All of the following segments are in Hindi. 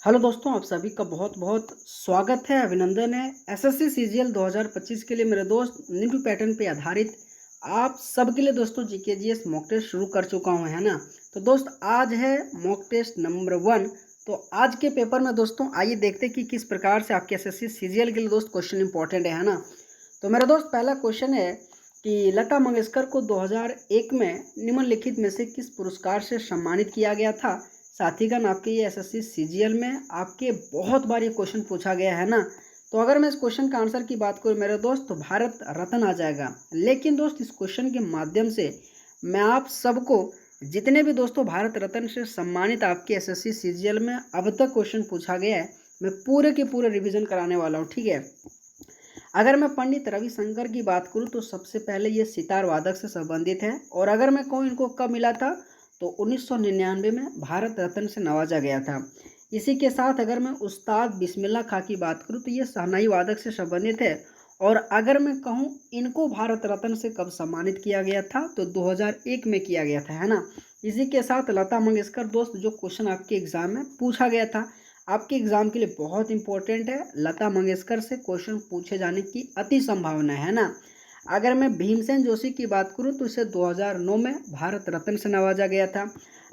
हेलो दोस्तों, आप सभी का बहुत बहुत स्वागत है, अभिनंदन है। एसएससी सीजीएल 2025 के लिए मेरे दोस्त न्यू पैटर्न पे आधारित आप सबके लिए दोस्तों जीके जीएस मॉक टेस्ट शुरू कर चुका हूं, है ना। तो दोस्त आज है मॉक टेस्ट नंबर 1। तो आज के पेपर में दोस्तों आइए देखते हैं कि किस प्रकार से आपके एसएससी सीजीएल के लिए दोस्त क्वेश्चन इंपॉर्टेंट है ना। तो मेरा दोस्त पहला क्वेश्चन है कि लता मंगेशकर को 2001 में निम्नलिखित में से किस पुरस्कार से सम्मानित किया गया था। साथीगण, आपके ये एसएससी सीजीएल में आपके बहुत बार ये क्वेश्चन पूछा गया है ना। तो अगर मैं इस क्वेश्चन का आंसर की बात करूं मेरे दोस्त, तो भारत रत्न आ जाएगा। लेकिन दोस्त इस क्वेश्चन के माध्यम से मैं आप सबको जितने भी दोस्तों भारत रत्न से सम्मानित आपके एसएससी सीजीएल में अब तक क्वेश्चन पूछा गया है, मैं पूरे के पूरे रिविजन कराने वाला हूँ, ठीक है। अगर मैं पंडित रविशंकर की बात करूं तो सबसे पहले ये सितार वादक से संबंधित है। और अगर मैं कहूँ इनको कब मिला था, तो 1999 में भारत रत्न से नवाजा गया था। इसी के साथ अगर मैं उस्ताद बिस्मिल्लाह खां की बात करूं तो ये शहनाई वादक से संबंधित है। और अगर मैं कहूं इनको भारत रत्न से कब सम्मानित किया गया था, तो 2001 में किया गया था, है ना। इसी के साथ लता मंगेशकर दोस्त, जो क्वेश्चन आपके एग्जाम में पूछा गया था, आपके एग्जाम के लिए बहुत इंपॉर्टेंट है। लता मंगेशकर से क्वेश्चन पूछे जाने की अति संभावना है ना। अगर मैं भीमसेन जोशी की बात करूं तो इसे 2009 में भारत रत्न से नवाजा गया था।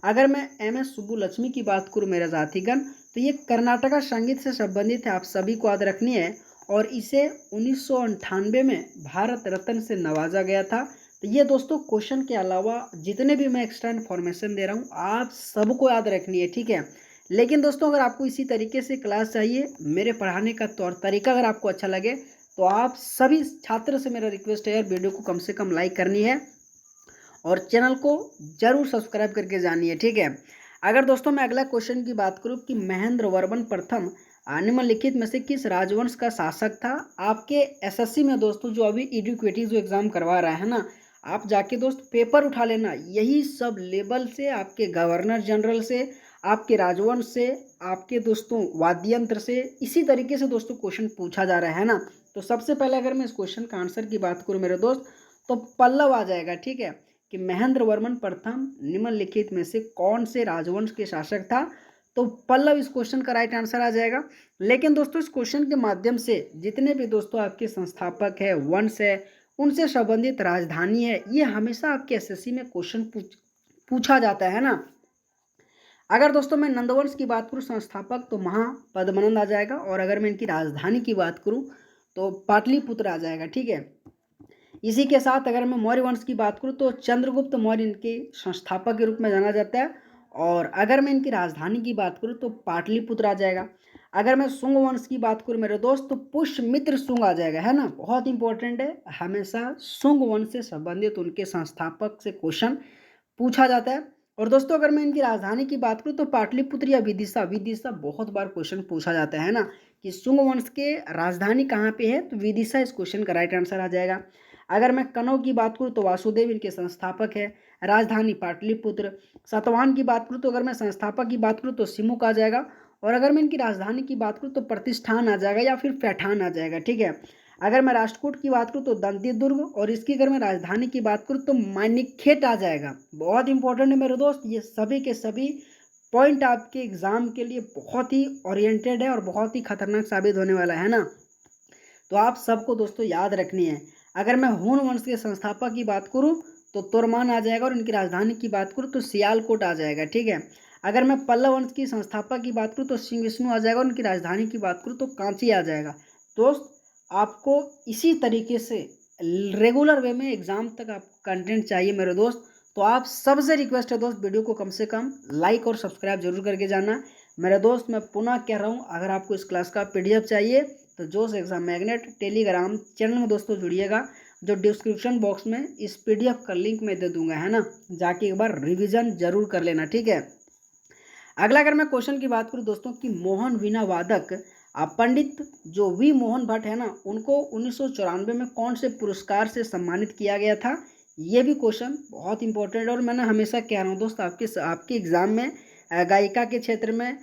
अगर मैं एम.एस. सुब्बुलक्ष्मी की बात करूं मेरे साथीगण, तो ये कर्नाटका संगीत से संबंधित है, आप सभी को याद रखनी है। और इसे 1998 में भारत रत्न से नवाजा गया था। तो ये दोस्तों क्वेश्चन के अलावा जितने भी मैं एक्स्ट्रा इन्फॉर्मेशन दे रहा हूँ आप सबको याद रखनी है, ठीक है। लेकिन दोस्तों अगर आपको इसी तरीके से क्लास चाहिए, मेरे पढ़ाने का तौर तरीका अगर आपको अच्छा लगे, तो आप सभी छात्र से मेरा रिक्वेस्ट है यार, वीडियो को कम से कम लाइक करनी है और चैनल को जरूर सब्सक्राइब करके जानिए, है, ठीक है। अगर दोस्तों मैं अगला क्वेश्चन की बात करूं कि महेंद्र वर्मन प्रथम निम्नलिखित में से किस राजवंश का शासक था। आपके एसएससी में दोस्तों जो अभी एडुकेटिव जो एग्जाम करवा रहा है ना, आप जाके दोस्त पेपर उठा लेना, यही सब लेवल से आपके गवर्नर जनरल से, आपके राजवंश से, आपके दोस्तों वाद्य यंत्र से, इसी तरीके से दोस्तों क्वेश्चन पूछा जा रहा है ना। तो सबसे पहले अगर मैं इस क्वेश्चन का आंसर की बात करूं मेरे दोस्त, तो पल्लव आ जाएगा, ठीक है। कि महेंद्र वर्मन प्रथम निम्नलिखित में से कौन से राजवंश के शासक था, तो पल्लव इस क्वेश्चन का राइट आंसर आ जाएगा। लेकिन दोस्तों इस क्वेश्चन के माध्यम से जितने भी दोस्तों आपके संस्थापक है, वंश है, उनसे संबंधित राजधानी है, ये हमेशा आपके एसएससी में क्वेश्चन पूछा जाता है ना। अगर दोस्तों मैं नंदवंश की बात करूं संस्थापक, तो महापद्मनंद आ जाएगा। और अगर मैं इनकी राजधानी की बात करूं तो पाटलिपुत्र आ जाएगा, ठीक है। इसी के साथ अगर मैं मौर्य वंश की बात करूं तो चंद्रगुप्त मौर्य इनके संस्थापक के रूप में जाना जाता है। और अगर मैं इनकी राजधानी की बात करूं तो पाटलिपुत्र आ जाएगा। अगर मैं शुंग वंश की बात करूं मेरे दोस्त, तो पुष्यमित्र शुंग आ जाएगा, है ना। बहुत इंपॉर्टेंट है, हमेशा शुंग वंश से संबंधित उनके संस्थापक से क्वेश्चन पूछा जाता है। और दोस्तों अगर मैं इनकी राजधानी की बात करूं तो पाटलिपुत्र या विदिशा, विदिशा बहुत बार क्वेश्चन पूछा जाता है ना, कि शुंग वंश के राजधानी कहाँ पे है, तो विदिशा इस क्वेश्चन का राइट आंसर आ जाएगा। अगर मैं कनौज की बात करूं तो वासुदेव इनके संस्थापक है, राजधानी पाटलिपुत्र। सतवाहन की बात करूं तो अगर मैं संस्थापक की बात करूं तो सिमुक आ जाएगा। और अगर मैं इनकी राजधानी की बात करूं तो प्रतिष्ठान आ जाएगा या फिर पैठान आ जाएगा, ठीक है। अगर मैं राष्ट्रकूट की बात करूं तो दंती दुर्ग, और इसकी अगर मैं राजधानी की बात करूं तो मानिकखेट आ जाएगा। बहुत इंपॉर्टेंट है मेरे दोस्त, ये सभी के सभी पॉइंट आपके एग्जाम के लिए बहुत ही ओरिएंटेड है और बहुत ही खतरनाक साबित होने वाला है ना। तो आप सबको दोस्तों याद रखनी है। अगर मैं हून वंश के संस्थापक की बात करूं तो तोरमान आ जाएगा। और इनकी राजधानी की बात करूं तो सियालकोट आ जाएगा, ठीक है। अगर मैं पल्लव वंश की संस्थापक की बात करूं तो सिंह विष्णु आ जाएगा। और उनकी राजधानी की बात करूं तो कांची आ जाएगा। दोस्त आपको इसी तरीके से रेगुलर वे में एग्जाम तक आप कंटेंट चाहिए मेरे दोस्त, तो आप सबसे रिक्वेस्ट है दोस्त, वीडियो को कम से कम लाइक और सब्सक्राइब जरूर करके जाना मेरे दोस्त। मैं पुनः कह रहा हूँ, अगर आपको इस क्लास का पीडीएफ चाहिए तो जोश एग्जाम मैग्नेट टेलीग्राम चैनल में दोस्तों जुड़िएगा, जो डिस्क्रिप्शन बॉक्स में इस पीडीएफ का लिंक मैं दे दूंगा, है ना। जाके एक बार रिवीजन जरूर कर लेना, ठीक है। अगला अगर मैं क्वेश्चन की बात करूं दोस्तों कि मोहन वीणा वादक पंडित जो वी मोहन भट्ट है ना, उनको 1994 में कौन से पुरस्कार से सम्मानित किया गया था। ये भी क्वेश्चन बहुत इंपॉर्टेंट है। और मैंने हमेशा कह रहा हूँ दोस्त, आपके एग्जाम में गायिका के क्षेत्र में,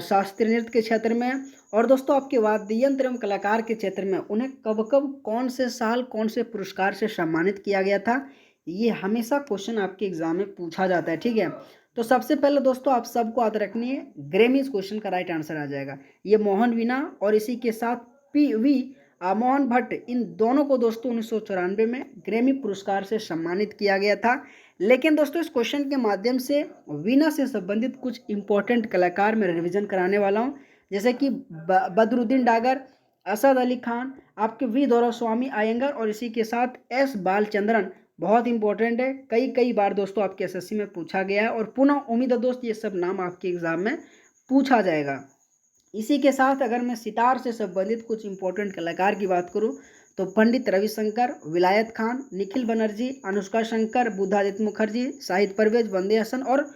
शास्त्रीय नृत्य के क्षेत्र में, और दोस्तों आपके वाद्य यंत्र एवं कलाकार के क्षेत्र में उन्हें कब कब कौन से साल कौन से पुरस्कार से सम्मानित किया गया था, ये हमेशा क्वेश्चन आपके एग्जाम में पूछा जाता है, ठीक है। तो सबसे पहले दोस्तों आप सबको याद रखनी है, ग्रैमी इस क्वेश्चन का राइट आंसर आ जाएगा। ये मोहन वीणा और इसी के साथ पी.वी. मोहन भट्ट, इन दोनों को दोस्तों 1994 में ग्रैमी पुरस्कार से सम्मानित किया गया था। लेकिन दोस्तों इस क्वेश्चन के माध्यम से वीणा से संबंधित कुछ इंपॉर्टेंट कलाकार मैं रिवीजन कराने वाला हूँ, जैसे कि बदरुद्दीन डागर, असद अली खान, आपके वी दौरास्वामी अयंगर और इसी के साथ एस बालचंद्रन। बहुत इंपॉर्टेंट है, कई बार दोस्तों आपके एसएससी में पूछा गया है और पुनः उम्मीद है दोस्त ये सब नाम आपके एग्जाम में पूछा जाएगा। इसी के साथ अगर मैं सितार से संबंधित कुछ इंपॉर्टेंट कलाकार की बात करूं तो पंडित रविशंकर, विलायत खान, निखिल बनर्जी, अनुष्का शंकर, बुद्धादित्य मुखर्जी, शाहिद परवेज, वंदे हसन और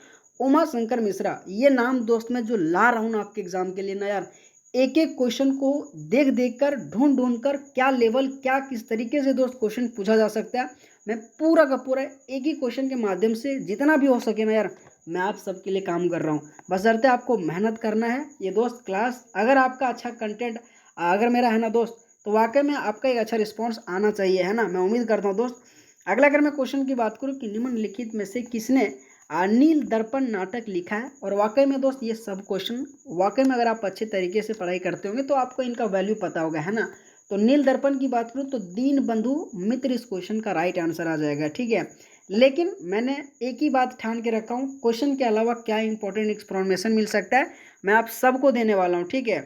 उमा शंकर मिश्रा। ये नाम दोस्त मैं जो ला रहा हूँ ना आपके एग्जाम के लिए ना यार, एक एक क्वेश्चन को देख कर ढूंढ कर क्या लेवल, क्या किस तरीके से दोस्त क्वेश्चन पूछा जा सकता है, मैं पूरा का पूरा एक ही क्वेश्चन के माध्यम से जितना भी हो सके ना यार मैं आप सबके लिए काम कर रहा हूँ। बशर्ते आपको मेहनत करना है। ये दोस्त क्लास अगर आपका अच्छा कंटेंट अगर मेरा है ना दोस्त, तो वाकई में आपका एक अच्छा रिस्पॉन्स आना चाहिए, है ना। मैं उम्मीद करता हूँ दोस्त। अगला अगर मैं क्वेश्चन की बात करूँ कि निम्नलिखित में से किसने नील दर्पण नाटक लिखा है, और वाकई में दोस्त ये सब क्वेश्चन वाकई में अगर आप अच्छे तरीके से पढ़ाई करते होंगे तो आपको इनका वैल्यू पता होगा, है ना। तो नील दर्पण की बात करूँ तो दीन बंधु मित्र इस क्वेश्चन का राइट आंसर आ जाएगा, ठीक है। लेकिन मैंने एक ही बात ठान के रखा हूँ, क्वेश्चन के अलावा क्या इंपॉर्टेंट इन्फॉर्मेशन मिल सकता है मैं आप सबको देने वाला हूँ, ठीक है।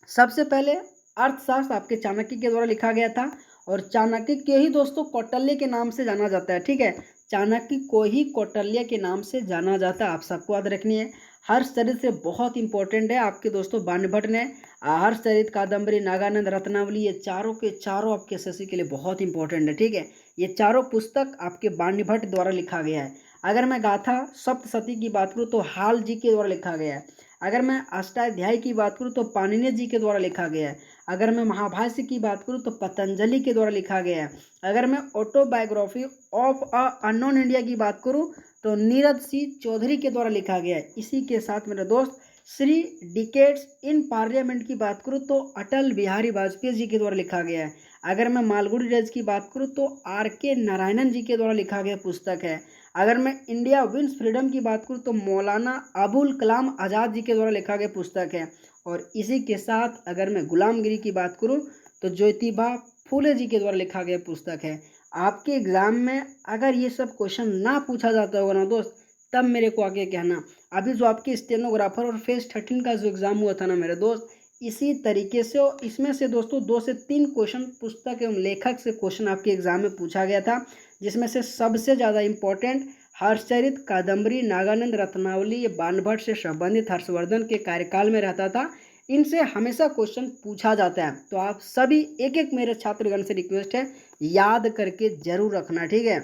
सबसे पहले अर्थशास्त्र आपके चाणक्य के द्वारा लिखा गया था, और चाणक्य के ही दोस्तों कौटिल्य के नाम से जाना जाता है, ठीक है। चाणक्य को ही कौटिल्य के नाम से जाना जाता है, आप सबको याद रखनी है। हर्षचरित से बहुत इंपॉर्टेंट है आपके दोस्तों, बाणभट्ट ने हर्षचरित, कादम्बरी, नागानंद, रत्नावली, ये चारों के चारों आपके एसएससी के लिए बहुत इंपॉर्टेंट है, ठीक है। ये चारों पुस्तक आपके बाणभट्ट द्वारा लिखा गया है। अगर मैं गाथा सप्तशती की बात करूँ तो हाल जी के द्वारा लिखा गया है। अगर मैं अष्टाध्यायी की बात करूँ तो पाणिनि जी के द्वारा लिखा गया है। अगर मैं महाभाष्य की बात करूँ तो पतंजलि के द्वारा लिखा गया है। अगर मैं autobiography of a unknown India की बात करूँ तो नीरज सिंह चौधरी के द्वारा लिखा गया है। इसी के साथ मेरे दोस्त श्री डिकेट्स इन पार्लियामेंट की बात करूँ तो अटल बिहारी वाजपेयी जी के द्वारा लिखा गया है। अगर मैं मालगुडी डेज की बात करूँ तो आर के नारायणन जी के द्वारा लिखा गया पुस्तक है। अगर मैं इंडिया विंस फ्रीडम की बात करूँ तो मौलाना अबुल कलाम आज़ाद जी के द्वारा लिखा गया पुस्तक है। और इसी के साथ अगर मैं गुलामगिरी की बात करूँ तो ज्योतिबा फूले जी के द्वारा लिखा गया पुस्तक है। आपके एग्जाम में अगर ये सब क्वेश्चन ना पूछा जाता होगा ना दोस्त, तब मेरे को आगे कहना। अभी जो आपके स्टेनोग्राफर और फेज 13 का जो एग्ज़ाम हुआ था ना मेरे दोस्त, इसी तरीके से और इसमें से दोस्तों 2 से 3 क्वेश्चन पुस्तक एवं लेखक से क्वेश्चन आपके एग्जाम में पूछा गया था, जिसमें से सबसे ज़्यादा इंपॉर्टेंट हर्षचरित, कादम्बरी, नागानंद, रत्नावली, ये बाणभट्ट से संबंधित हर्षवर्धन के कार्यकाल में रहता था। इनसे हमेशा क्वेश्चन पूछा जाता है, तो आप सभी एक एक मेरे छात्रगण से रिक्वेस्ट है याद करके जरूर रखना, ठीक है।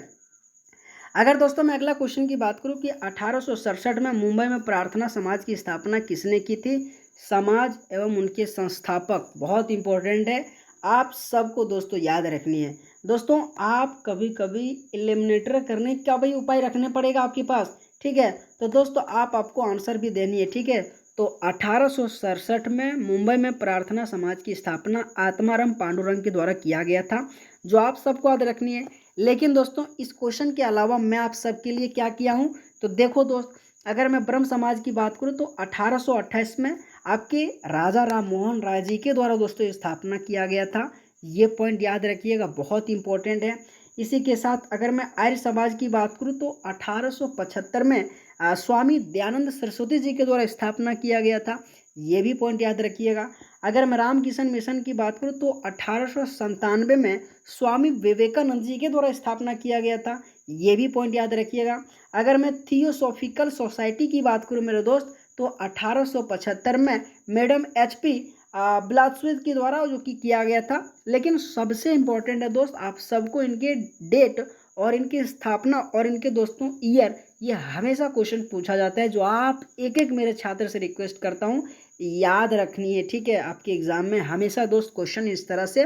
अगर दोस्तों मैं अगला क्वेश्चन की बात करूं कि 1867 में मुंबई में प्रार्थना समाज की स्थापना किसने की थी, समाज एवं उनके संस्थापक, बहुत इंपॉर्टेंट है, आप सबको दोस्तों याद रखनी है। दोस्तों आप कभी कभी एलिमिनेटर करने का भी उपाय रखने पड़ेगा आपके पास, ठीक है। तो दोस्तों आपको आंसर भी देनी है, ठीक है। तो 1867 में मुंबई में प्रार्थना समाज की स्थापना आत्माराम पांडुरंग के द्वारा किया गया था, जो आप सबको याद रखनी है। लेकिन दोस्तों इस क्वेश्चन के अलावा मैं आप सबके लिए क्या किया हूँ, तो देखो दोस्त, अगर मैं ब्रह्म समाज की बात करूँ तो 1828 में आपके राजा राम मोहन राय जी के द्वारा दोस्तों स्थापना किया गया था। ये पॉइंट याद रखिएगा, बहुत इंपॉर्टेंट है। इसी के साथ अगर मैं आर्य समाज की बात करूँ तो 1875 में स्वामी दयानंद सरस्वती जी के द्वारा स्थापना किया गया था, ये भी पॉइंट याद रखिएगा। अगर मैं रामकिशन मिशन की बात करूँ तो 1897 में स्वामी विवेकानंद जी के द्वारा स्थापना किया गया था, ये भी पॉइंट याद रखिएगा। अगर मैं थियोसॉफिकल सोसाइटी की बात करूँ मेरे दोस्त तो 1875 में मैडम HP ब्लाथस्मिथ के द्वारा जो कि किया गया था। लेकिन सबसे इम्पोर्टेंट है दोस्त, आप सबको इनके डेट और इनकी स्थापना और इनके दोस्तों ईयर, ये हमेशा क्वेश्चन पूछा जाता है, जो आप एक एक मेरे छात्र से रिक्वेस्ट करता हूँ याद रखनी है, ठीक है। आपके एग्जाम में हमेशा दोस्त क्वेश्चन इस तरह से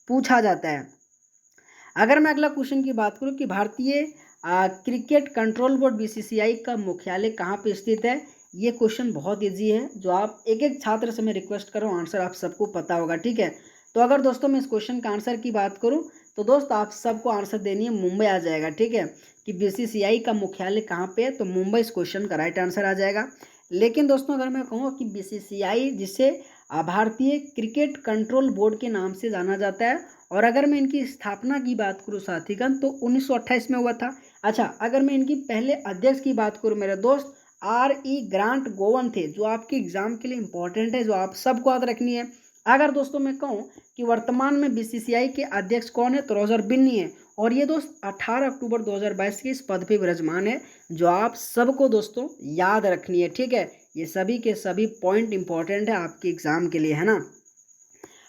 पूछा जाता है। अगर मैं अगला क्वेश्चन की बात करूं कि भारतीय क्रिकेट कंट्रोल बोर्ड BCCI का मुख्यालय कहां पे स्थित है, ये क्वेश्चन बहुत इजी है, जो आप एक एक छात्र से मैं रिक्वेस्ट कर रहा हूं, आंसर आप सबको पता होगा, ठीक है। तो अगर दोस्तों मैं इस क्वेश्चन का आंसर की बात करूं तो दोस्त आप सबको आंसर देनी है मुंबई आ जाएगा, ठीक है, कि बीसीसीआई का मुख्यालय कहाँ पे है, तो मुंबई इस क्वेश्चन का राइट आंसर आ जाएगा। लेकिन दोस्तों अगर मैं कहूँ कि बीसीसीआई जिसे भारतीय क्रिकेट कंट्रोल बोर्ड के नाम से जाना जाता है, और अगर मैं इनकी स्थापना की बात करूँ साथीगण तो 1928 में हुआ था। अच्छा, अगर मैं इनकी पहले अध्यक्ष की बात करूँ मेरे दोस्त, RE ग्रांट गोवन थे, जो आपके एग्जाम के लिए इंपॉर्टेंट है, जो आप सबको याद रखनी है। अगर दोस्तों मैं कहूँ कि वर्तमान में बीसीसीआई के अध्यक्ष कौन है, तो रोजर बिन्नी है, और ये दोस्त 18 अक्टूबर 2022 के इस पद पे विराजमान है, जो आप सबको दोस्तों याद रखनी है, ठीक है। ये सभी के सभी पॉइंट इंपॉर्टेंट है आपके एग्जाम के लिए, है ना।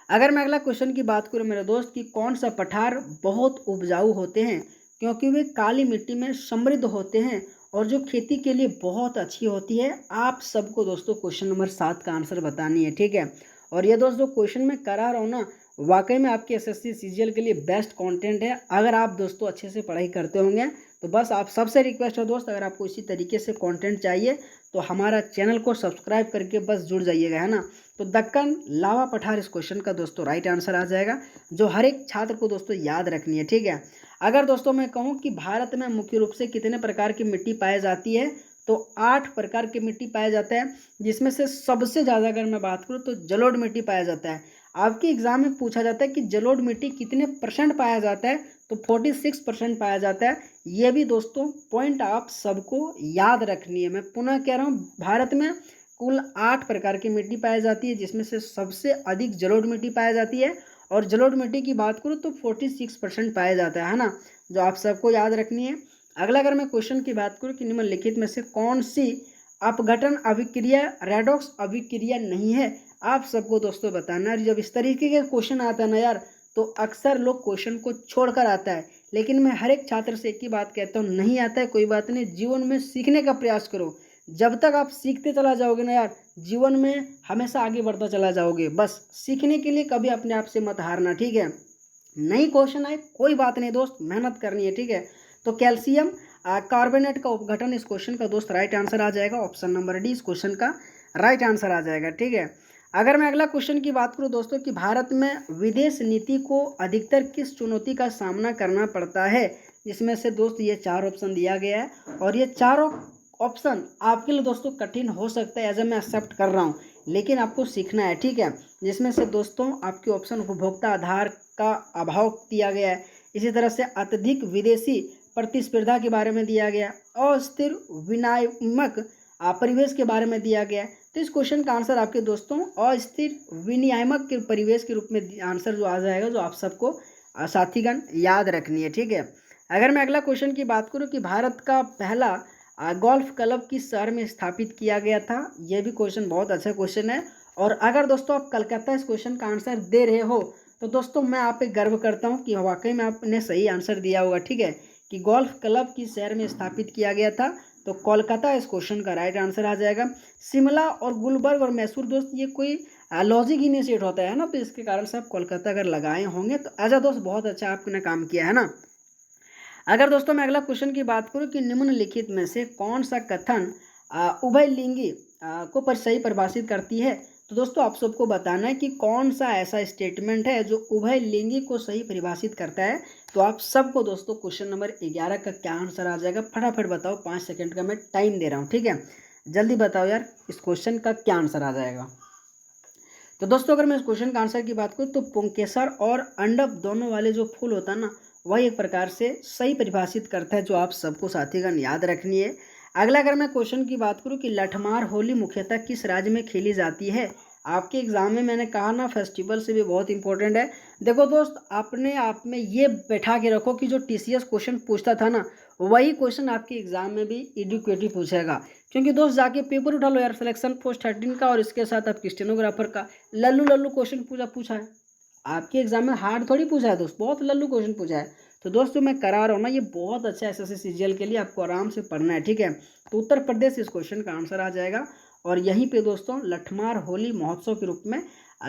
अगर मैं अगला क्वेश्चन की बात करूं मेरे दोस्त कि कौन सा पठार बहुत उपजाऊ होते हैं, क्योंकि वे काली मिट्टी में समृद्ध होते हैं और जो खेती के लिए बहुत अच्छी होती है। आप सबको दोस्तों क्वेश्चन नंबर 7 का आंसर बतानी है, ठीक है। और ये दोस्तों क्वेश्चन मैं करा रहा हूँ ना, वाकई में आपके एसएससी सीजीएल के लिए बेस्ट कंटेंट है। अगर आप दोस्तों अच्छे से पढ़ाई करते होंगे तो बस आप सबसे रिक्वेस्ट है दोस्त, अगर आपको इसी तरीके से कंटेंट चाहिए तो हमारा चैनल को सब्सक्राइब करके बस जुड़ जाइएगा, है ना। तो दक्कन लावा पठार इस क्वेश्चन का दोस्तों राइट आंसर आ जाएगा, जो हर एक छात्र को दोस्तों याद रखनी है, ठीक है। अगर दोस्तों मैं कहूँ कि भारत में मुख्य रूप से कितने प्रकार की मिट्टी पाई जाती है, तो 8 प्रकार की मिट्टी पाया जाता है, जिसमें से सबसे ज़्यादा अगर मैं बात करूँ तो जलोढ़ मिट्टी पाया जाता है। आपके एग्जाम में पूछा जाता है कि जलोढ़ मिट्टी कितने % पाया जाता है, तो 46% पाया जाता है। ये भी दोस्तों पॉइंट आप सबको याद रखनी है। मैं पुनः कह रहा हूँ, भारत में कुल 8 प्रकार की मिट्टी पाई जाती है, जिसमें से सबसे अधिक जलोढ़ मिट्टी पाई जाती है, और जलोढ़ मिट्टी की बात करूँ तो 46% पाया जाता है ना, जो आप सबको याद रखनी है। अगला अगर मैं क्वेश्चन की बात करूँ कि निम्नलिखित में से कौन सी अपघटन अभिक्रिया रेडॉक्स अभिक्रिया नहीं है, आप सबको दोस्तों बताना है। जब इस तरीके के क्वेश्चन आता है ना यार, तो अक्सर लोग क्वेश्चन को छोड़कर आता है, लेकिन मैं हर एक छात्र से एक ही बात कहता हूँ, नहीं आता है कोई बात नहीं, जीवन में सीखने का प्रयास करो। जब तक आप सीखते चला जाओगे ना यार, जीवन में हमेशा आगे बढ़ता चला जाओगे। बस सीखने के लिए कभी अपने आप से मत हारना, ठीक है। नई क्वेश्चन आए कोई बात नहीं दोस्त, मेहनत करनी है, ठीक है। तो कैल्शियम कार्बोनेट का उपघटन इस क्वेश्चन का दोस्त राइट आंसर आ जाएगा, ऑप्शन नंबर डी इस क्वेश्चन का राइट आंसर आ जाएगा, ठीक है। अगर मैं अगला क्वेश्चन की बात करूं दोस्तों कि भारत में विदेश नीति को अधिकतर किस चुनौती का सामना करना पड़ता है, जिसमें से दोस्त ये 4 ऑप्शन दिया गया है, और ये चारों ऑप्शन आपके लिए दोस्तों कठिन हो सकता है, एज मैं एक्सेप्ट कर रहा हूँ, लेकिन आपको सीखना है, ठीक है। जिसमें से दोस्तों आपके ऑप्शन उपभोक्ता आधार का अभाव दिया गया है, इसी तरह से अत्यधिक विदेशी प्रतिस्पर्धा के बारे में दिया गया, अस्थिर विनियामक परिवेश के बारे में दिया गया है। तो इस क्वेश्चन का आंसर आपके दोस्तों अस्थिर विनियामक के परिवेश के रूप में आंसर जो आ जाएगा, जो आप सबको साथीगण याद रखनी है, ठीक है। अगर मैं अगला क्वेश्चन की बात करूं कि भारत का पहला गोल्फ क्लब किस शहर में स्थापित किया गया था, यह भी क्वेश्चन बहुत अच्छा क्वेश्चन है। और अगर दोस्तों आप कलकत्ता इस क्वेश्चन का आंसर दे रहे हो, तो दोस्तों मैं आप पे गर्व करता हूं कि वाकई में आपने सही आंसर दिया होगा, ठीक है, कि गोल्फ क्लब किस शहर में स्थापित किया गया था, तो कोलकाता इस क्वेश्चन का राइट आंसर आ जाएगा। शिमला और गुलबर्ग और मैसूर दोस्त ये कोई लॉजिक इनिशिएट होता है ना, तो इसके कारण से आप कोलकाता अगर लगाए होंगे तो ऐसा दोस्त बहुत अच्छा आपने काम किया है ना। अगर दोस्तों मैं अगला क्वेश्चन की बात करूं कि निम्नलिखित में से कौन सा कथन उभयलिंगी को सही परिभाषित करती है, तो दोस्तों आप सबको बताना है कि कौन सा ऐसा स्टेटमेंट है जो उभयलिंगी को सही परिभाषित करता है। तो आप सबको दोस्तों क्वेश्चन नंबर 11 का क्या आंसर आ जाएगा, फटाफट बताओ, 5 सेकंड का मैं टाइम दे रहा हूँ, ठीक है, जल्दी बताओ यार इस क्वेश्चन का क्या आंसर आ जाएगा। तो दोस्तों अगर मैं इस क्वेश्चन का आंसर की बात करूँ तो पुंकेसर और अंडप दोनों वाले जो फूल होता है ना, वही एक प्रकार से सही परिभाषित करता है, जो आप सबको साथीगण याद रखनी है। अगला अगर मैं क्वेश्चन की बात करूं कि लठमार होली मुख्यतः किस राज्य में खेली जाती है, आपके एग्जाम में मैंने कहा ना फेस्टिवल से भी बहुत इंपॉर्टेंट है। देखो दोस्त, अपने आप में ये बैठा के रखो कि जो टीसीएस क्वेश्चन पूछता था ना, वही क्वेश्चन आपके एग्जाम में भी एडुकेटिव पूछेगा। क्योंकि दोस्त जाके पेपर उठा लो यार, सिलेक्शन पोस्ट 13 का और इसके साथ आप स्टेनोग्राफर का लल्लू लल्लू क्वेश्चन पूछा है। आपके एग्जाम में हार्ड थोड़ी पूछा है दोस्त, बहुत लल्लू क्वेश्चन पूछा है। तो दोस्तों मैं करा रहा हूँ ना, ये बहुत अच्छा एसएससी सीजीएल के लिए आपको आराम से पढ़ना है, ठीक है। तो उत्तर प्रदेश इस क्वेश्चन का आंसर आ जाएगा, और यहीं पे दोस्तों लठमार होली महोत्सव के रूप में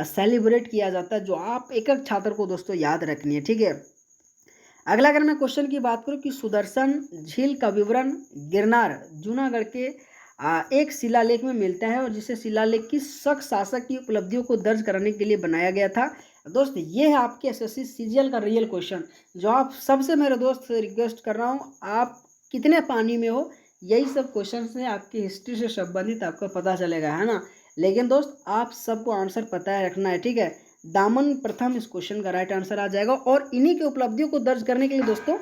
सेलिब्रेट किया जाता है, जो आप एक एक छात्र को दोस्तों याद रखनी है, ठीक है। अगला अगर मैं क्वेश्चन की बात करूं कि सुदर्शन झील का विवरण गिरनार जूनागढ़ के एक शिलालेख में मिलता है, और जिसे शिलालेख की शक शासक की उपलब्धियों को दर्ज कराने के लिए बनाया गया था। दोस्त ये है आपके एसएससी सीजीएल का रियल क्वेश्चन, जो आप सबसे मेरे दोस्त से रिक्वेस्ट कर रहा हूँ, आप कितने पानी में हो, यही सब क्वेश्चन से आपकी हिस्ट्री से संबंधित आपको पता चलेगा, है ना। लेकिन दोस्त आप सबको आंसर पता है रखना है, ठीक है। दामन प्रथम इस क्वेश्चन का राइट आंसर आ जाएगा, और इन्हीं की उपलब्धियों को दर्ज करने के लिए दोस्तों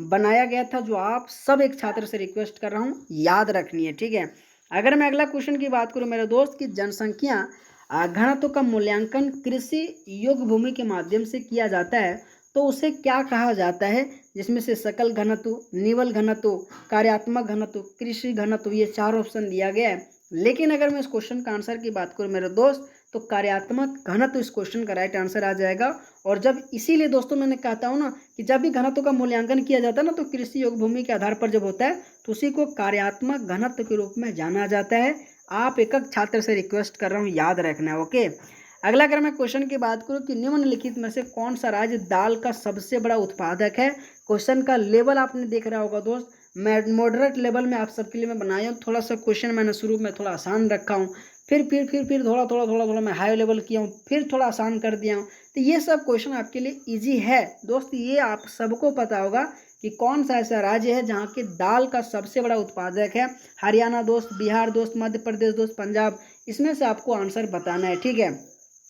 बनाया गया था, जो आप सब एक छात्र से रिक्वेस्ट कर रहा हूँ याद रखनी है, ठीक है। अगर मैं अगला क्वेश्चन की बात करूँ मेरे दोस्त की, जनसंख्या घनत्व का मूल्यांकन कृषि योग्य भूमि के माध्यम से किया जाता है, तो उसे क्या कहा जाता है, जिसमें से सकल घनत्व, निवल घनत्व, कार्यात्मक घनत्व, कृषि घनत्व, ये चार ऑप्शन दिया गया है। लेकिन अगर मैं इस क्वेश्चन का आंसर की बात करूं मेरे दोस्त, तो कार्यात्मक घनत्व इस क्वेश्चन का राइट आंसर आ जाएगा। और जब इसीलिए दोस्तों मैंने कहता हूँ ना कि जब भी घनत्व का मूल्यांकन किया जाता है ना, तो कृषि योग्य भूमि के आधार पर जब होता है, तो उसी को कार्यात्मक घनत्व के रूप में जाना जाता है। आप एक छात्र से रिक्वेस्ट कर रहा हूँ याद रखना है, ओके। अगला अगर मैं क्वेश्चन की बात करूँ कि निम्नलिखित में से कौन सा राज्य दाल का सबसे बड़ा उत्पादक है। क्वेश्चन का लेवल आपने देख रहा होगा दोस्त, मैं मॉडरेट लेवल में आप सबके लिए मैं बनाया हूँ। थोड़ा सा क्वेश्चन मैंने शुरू में थोड़ा आसान रखा हूँ, फिर थोड़ा मैं हाई लेवल किया हूँ, फिर थोड़ा आसान कर दिया हूँ। तो ये सब क्वेश्चन आपके लिए ईजी है दोस्त। ये आप सबको पता होगा कि कौन सा ऐसा राज्य है जहाँ के दाल का सबसे बड़ा उत्पादक है। हरियाणा दोस्त, बिहार दोस्त, मध्य प्रदेश दोस्त, पंजाब, इसमें से आपको आंसर बताना है, ठीक है।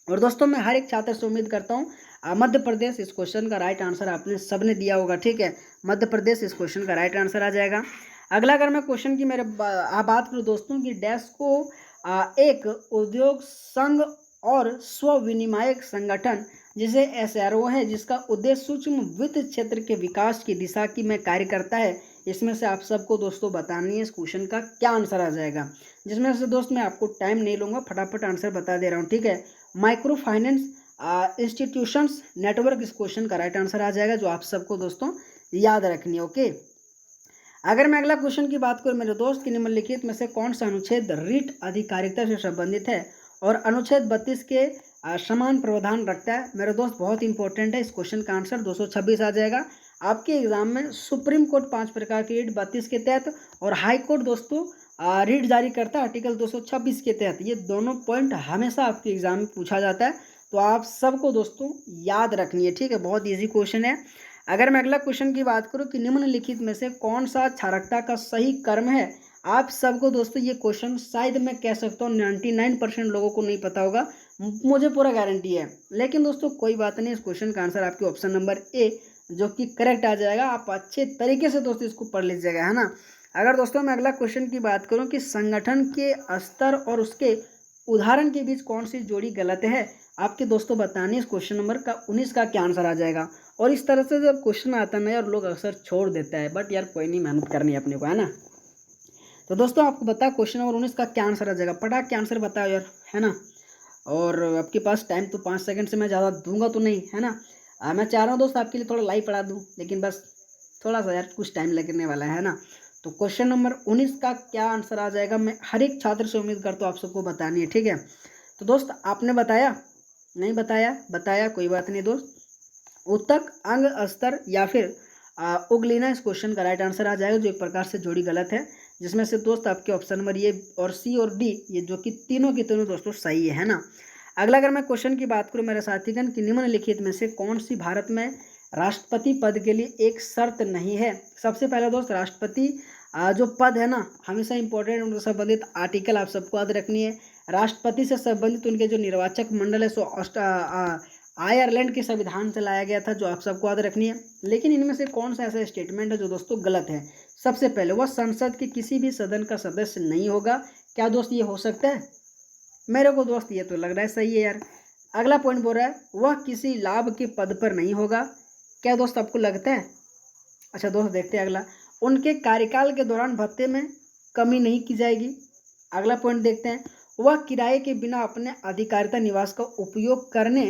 और दोस्तों मैं हर एक छात्र से उम्मीद करता हूँ मध्य प्रदेश इस क्वेश्चन का राइट आंसर आपने सबने दिया होगा, ठीक है। मध्य प्रदेश इस क्वेश्चन का राइट आंसर आ जाएगा। अगला अगर मैं क्वेश्चन की बात करूँ दोस्तों की, डैश को एक उद्योग संघ और स्व विनियामक संगठन जिसे एसआरओ है, जिसका उद्देश्य सूक्ष्म वित्त क्षेत्र के विकास की दिशा की में कार्य करता है। इसमें से आप सबको दोस्तों बतानी है इस क्वेश्चन का क्या आंसर आ जाएगा, जिसमें से दोस्त मैं आपको टाइम नहीं लूँगा, फटाफट आंसर बता दे रहा हूँ, ठीक है। माइक्रो फाइनेंस इंस्टीट्यूशंस नेटवर्क इस क्वेश्चन का राइट आंसर आ जाएगा, जो आप सबको दोस्तों याद रखनी है, ओके। अगर मैं अगला क्वेश्चन की बात करूं मेरे दोस्त कि निम्नलिखित में से कौन सा अनुच्छेद रीट अधिकारिता से संबंधित है और अनुच्छेद 32 के समान प्रावधान रखता है। मेरे दोस्त बहुत इंपॉर्टेंट है, इस क्वेश्चन का आंसर 226 आ जाएगा। आपके एग्जाम में सुप्रीम कोर्ट 5 प्रकार की रीट 32 के तहत और हाई कोर्ट दोस्तों रीट जारी करता है आर्टिकल 226 के तहत। ये दोनों पॉइंट हमेशा आपके एग्जाम में पूछा जाता है, तो आप सबको दोस्तों याद रखनी है, ठीक है। बहुत ईजी क्वेश्चन है। अगर मैं अगला क्वेश्चन की बात करूं कि निम्नलिखित में से कौन सा क्षारकता का सही कर्म है। आप सबको दोस्तों ये क्वेश्चन शायद मैं कह सकता हूँ 99% लोगों को नहीं पता होगा, मुझे पूरा गारंटी है। लेकिन दोस्तों कोई बात नहीं, इस क्वेश्चन का आंसर आपके ऑप्शन नंबर ए जो कि करेक्ट आ जाएगा। आप अच्छे तरीके से दोस्तों इसको पढ़ लीजिएगा, है ना। अगर दोस्तों मैं अगला क्वेश्चन की बात करूँ कि संगठन के स्तर और उसके उदाहरण के बीच कौन सी जोड़ी गलत है, आपके दोस्तों बताने इस क्वेश्चन नंबर का 19 का क्या आंसर आ जाएगा। और इस तरह से जब क्वेश्चन आता है ना यार, लोग अक्सर छोड़ देता है, बट यार कोई नहीं, मेहनत करनी है अपने को, है ना। तो दोस्तों आपको बता क्वेश्चन नंबर 19 का क्या आंसर आ जाएगा, पटाख के आंसर बताओ यार, है ना। और आपके पास टाइम तो 5 सेकंड से मैं ज़्यादा दूंगा तो नहीं, है ना। मैं चाह रहा हूँ दोस्त आपके लिए थोड़ा लाइव पढ़ा दूँ, लेकिन बस थोड़ा सा यार कुछ टाइम लगने वाला है ना। तो क्वेश्चन नंबर 19 का क्या आंसर आ जाएगा, मैं हर एक छात्र से उम्मीद करता हूँ आप सबको बतानी है, ठीक है। तो दोस्त आपने बताया नहीं बताया कोई बात नहीं दोस्त। उत्तक, अंग, अस्तर या फिर उगलीना इस क्वेश्चन का राइट आंसर आ जाएगा, जो एक प्रकार से जोड़ी गलत है, जिसमें से दोस्त आपके ऑप्शन नंबर ये और सी और डी, ये जो कि तीनों के तीनों दोस्तों सही है ना। अगला अगर मैं क्वेश्चन की बात करूं मेरे साथीगण कि निम्नलिखित में से कौन सी भारत में राष्ट्रपति पद के लिए एक शर्त नहीं है। सबसे पहला दोस्त राष्ट्रपति जो पद है ना, हमेशा इंपॉर्टेंट, उनसे संबंधित आर्टिकल आप सबको याद रखनी है। राष्ट्रपति से संबंधित उनके जो निर्वाचक मंडल है सो आयरलैंड के संविधान से लाया गया था, जो आप सबको याद रखनी है। लेकिन इनमें से कौन सा ऐसा स्टेटमेंट है जो दोस्तों गलत है। सबसे पहले वह संसद के किसी भी सदन का सदस्य नहीं होगा। क्या दोस्त ये हो सकता है? मेरे को दोस्त ये तो लग रहा है सही है यार। अगला पॉइंट बोल रहा है वह किसी लाभ के पद पर नहीं होगा। क्या दोस्त आपको लगता है? अच्छा दोस्त देखते हैं अगला, उनके कार्यकाल के दौरान भत्ते में कमी नहीं की जाएगी। अगला पॉइंट देखते हैं, वह किराए के बिना अपने अधिकारिता निवास का उपयोग करने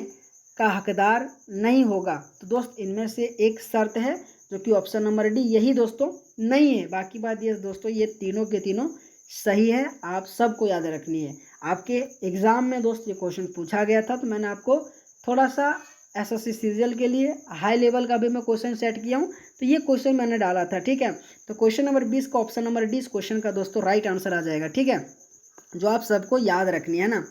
का हकदार नहीं होगा। तो दोस्त इनमें से एक शर्त है जो कि ऑप्शन नंबर डी यही दोस्तों नहीं है। बाकी बात ये दोस्तों ये तीनों के तीनों सही है, आप सबको याद रखनी है। आपके एग्जाम में दोस्त ये क्वेश्चन पूछा गया था, तो मैंने आपको थोड़ा सा एसएससी सीजीएल के लिए हाई लेवल का भी मैं क्वेश्चन सेट किया हूँ, तो ये क्वेश्चन मैंने डाला था, ठीक है। तो क्वेश्चन नंबर 20 का ऑप्शन नंबर डी इस क्वेश्चन का दोस्तों राइट आंसर आ जाएगा, ठीक है, जो आप सबको याद रखनी है ना।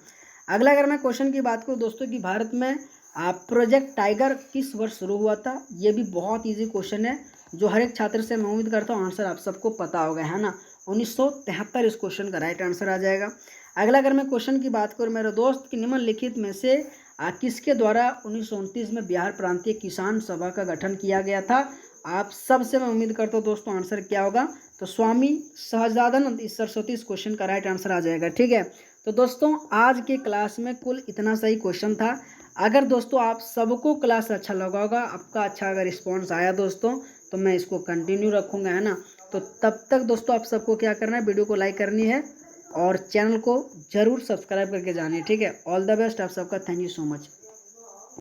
अगला अगर मैं क्वेश्चन की बात करूँ दोस्तों कि भारत में प्रोजेक्ट टाइगर किस वर्ष शुरू हुआ था? ये भी बहुत इजी क्वेश्चन है, जो हर एक छात्र से मैं उम्मीद करता हूँ आंसर आप सबको पता होगा, है ना। 1973 इस क्वेश्चन का राइट आंसर आ जाएगा। अगला अगर मैं क्वेश्चन की बात करूँ मेरे दोस्त कि निम्नलिखित में से किसके द्वारा 1929 में बिहार प्रांतीय किसान सभा का गठन किया गया था? आप सबसे मैं उम्मीद करता हूँ दोस्तों आंसर क्या होगा, तो स्वामी सहजानंद सरस्वती इस क्वेश्चन का राइट आंसर आ जाएगा। ठीक है, तो दोस्तों आज के क्लास में कुल इतना सही क्वेश्चन था। अगर दोस्तों आप सबको क्लास अच्छा लगा होगा, आपका अच्छा अगर रिस्पॉन्स आया दोस्तों, तो मैं इसको कंटिन्यू रखूँगा, है ना। तो तब तक दोस्तों आप सबको क्या करना है, वीडियो को लाइक करनी है और चैनल को ज़रूर सब्सक्राइब करके जानिए। ठीक है, ऑल द बेस्ट आप सबका, थैंक यू सो मच।